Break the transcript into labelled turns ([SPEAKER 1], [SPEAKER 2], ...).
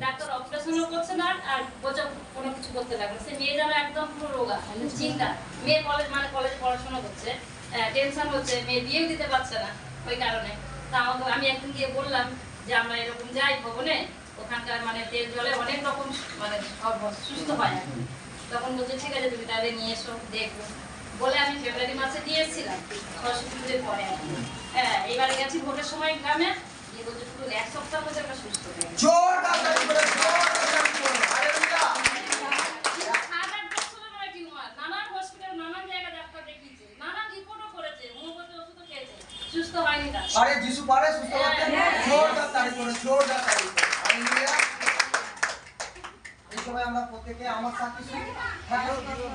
[SPEAKER 1] Doctor অপারেশনও করছে না আর বোঝা কোনো কিছু করতে লাগলো। সে মেয়ে যেন একদম পুরো রোগা, চিন্তা। মেয়ে কলেজে পড়াশোনা করছে, টেনশন হচ্ছে, মেয়ে বিয়েও দিতে পারছে না ওই কারণে। তা আমি একদিন গিয়ে বললাম যে আমরা এরকম যাই ভবনে, ওখানকার মানে তেল জলে অনেক রকম মানে সুস্থ হয় আর কি। তখন বলছে ঠিক আছে তুমি তাহলে নিয়ে এসো দেখবো বলে আমি ফেব্রুয়ারি মাসে দিয়ে এসেছিলাম, সরস্বতী পুজোর পরে আর কি। হ্যাঁ, এবারে গেছি ভোটের সময় গ্রামে, গিয়ে বলছে পুরো 1 সপ্তাহ মধ্যে আমরা সুস্থ হয়ে গেছি। সুস্থ হয়নি তার।
[SPEAKER 2] আরে যিশু পারে সুস্থ করতে, জোরদার তালি করে, জোরদার তালি করে। হালেলুয়া। এই সময় আমরা প্রত্যেকে আমার সাথে থাকো।